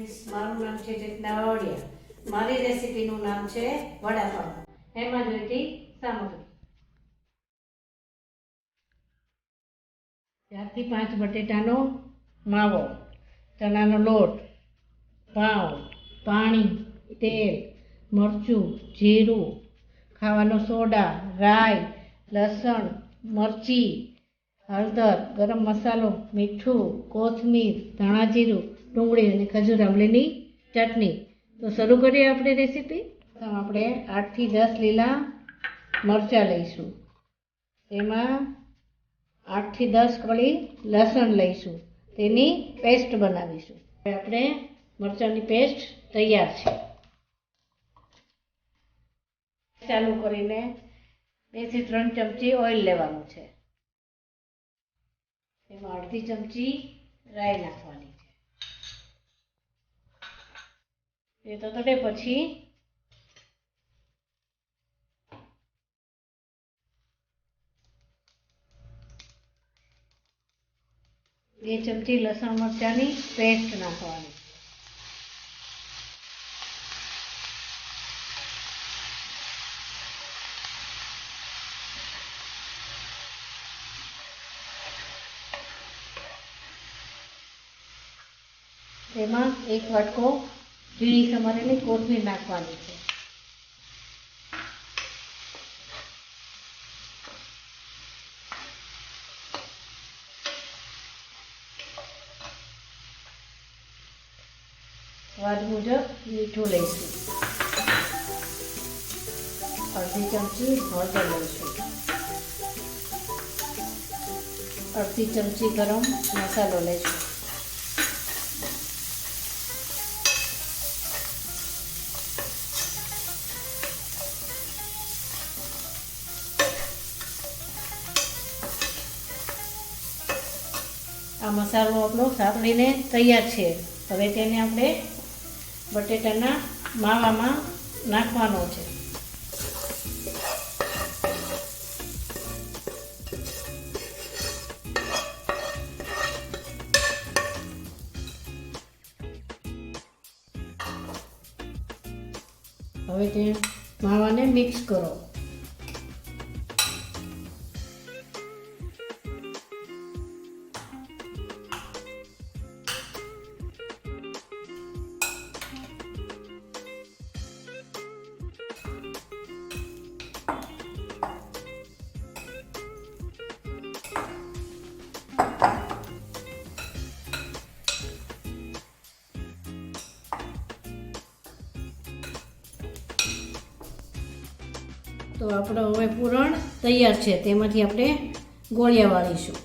Friends, મારું નામ છે ચેતના વાવડિયા. મારી રેસીપીનું નામ છે વડાપાવ. એમાં જોઈતી સામગ્રી 4 થી 5 બટેટાનો માવો, ચણાનો લોટ, પાવ, પાણી, તેલ, મરચું, જીરું, ખાવાનો સોડા, રાઈ, લસણ, મરચી, હળદર, ગરમ મસાલો, મીઠું, કોથમીર, ધાણા જીરું, ડુંગળી અને ખજૂર આંબલીની ચટણી. તો શરૂ કરીએ આપણે રેસીપી. તો આપણે 8 થી 10 લીલા મરચાં લઈશું. તેમાં 8 થી 10 કળી લસણ લઈશું. તેની પેસ્ટ બનાવીશું. હવે આપણે મરચાંની પેસ્ટ તૈયાર છે. ચાલુ કરીને 2 થી 3 ચમચી ઓઇલ લેવાનું છે. એમાં અડધી ચમચી રાઈ નાખવાની છે. એ તો તળે પછી 2 ચમચી લસણ મરચાંની પેસ્ટ નાખવાની. તેમાં 1 વાટકો ઝીણી સમારેલી કોથમીર નાખવાની છે. સ્વાદ મુજબ મીઠું લઈશું. અડધી ચમચી હળદર લઈશું. અડધી ચમચી ગરમ મસાલો લઈશું. આ મસાલો આપણો સાતળીને તૈયાર છે. હવે તેને આપણે બટેટાના માવામાં નાખવાનો છે. હવે તે માવાને મિક્સ કરો. તો આપણો હવે પૂરણ તૈયાર છે. તેમાંથી આપણે ગોળિયા વાળીશું.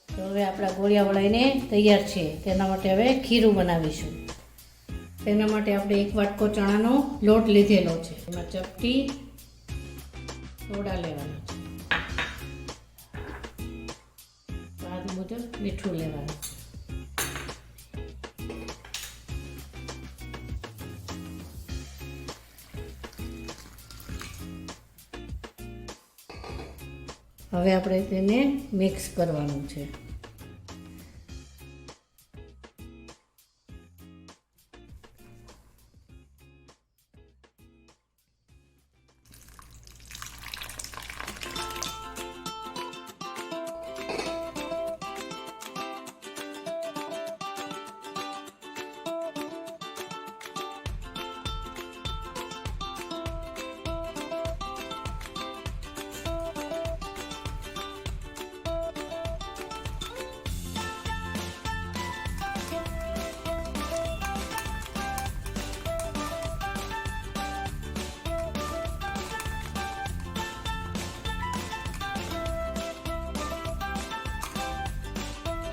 તો હવે આપણા ગોળિયા વળાઈને તૈયાર છે. તેના માટે હવે ખીરું બનાવીશું. તેના માટે આપણે 1 વાટકો ચણાનો લોટ લીધેલો છે. એમાં ચપટી સોડા લેવાનું છે. સ્વાદ મુજબ મીઠું લેવાનું છે. હવે આપણે તેને મિક્સ કરવાનું છે.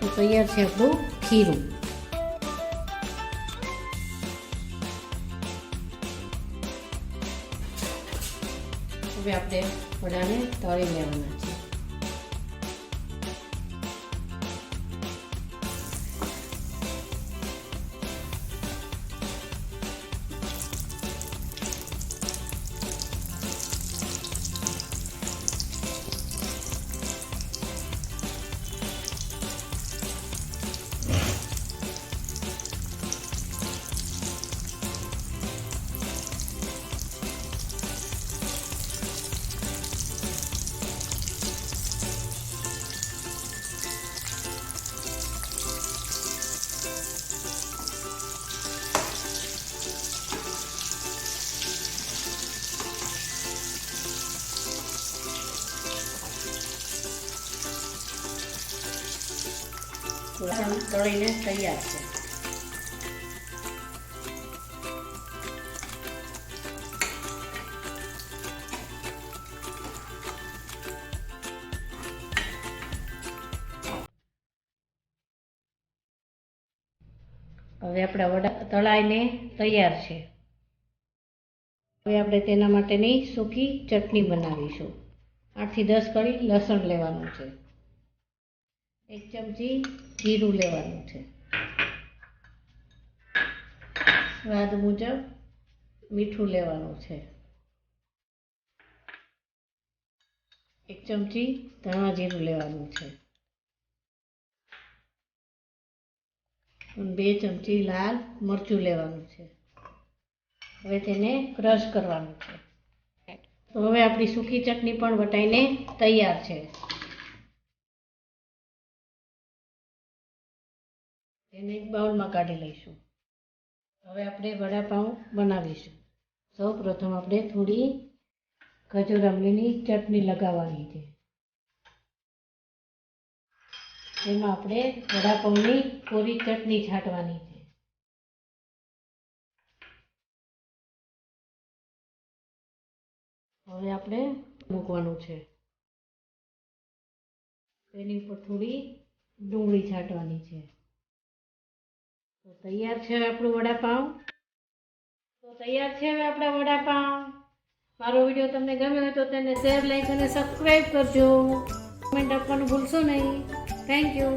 તો તૈયાર છે આપણું ખીરું. હવે આપણે વડાને તળી લેવાના છે. તળીને તૈયાર છે. હવે આપણા વડા તળાઈને તૈયાર છે. હવે આપણે તેના માટેની સૂકી ચટણી બનાવીશું. 8 થી 10 કળી લસણ લેવાનું છે. 1 ચમચી જીરું લેવાનું છે. સ્વાદ મુજબ મીઠું લેવાનું છે. 1 ચમચી ધાણા જીરું લેવાનું છે. 2 ચમચી લાલ મરચું લેવાનું છે. હવે તેને ક્રશ કરવાનું છે. તો હવે આપણી સૂકી ચટણી પણ વટાઈને તૈયાર છે. તેને એક બાઉલમાં કાઢી લઈશું. હવે આપણે વડાપાઉં બનાવીશું. સૌ પ્રથમ આપણે થોડી ખજૂર આમલીની ચટણી લગાવવાની છે. તેમાં આપણે વડાપાઉંની કોરી ચટણી છાંટવાની છે. હવે આપણે મૂકવાનું છે. તેની ઉપર થોડી ડુંગળી છાંટવાની છે. તો તૈયાર છે આપણું વડાપાઉં. મારો વિડીયો તમને ગમ્યો હોય તો તેને શેર, લાઈક અને સબસ્ક્રાઈબ કરજો. કમેન્ટ આપવાનું ભૂલશો નહીં. Thank you.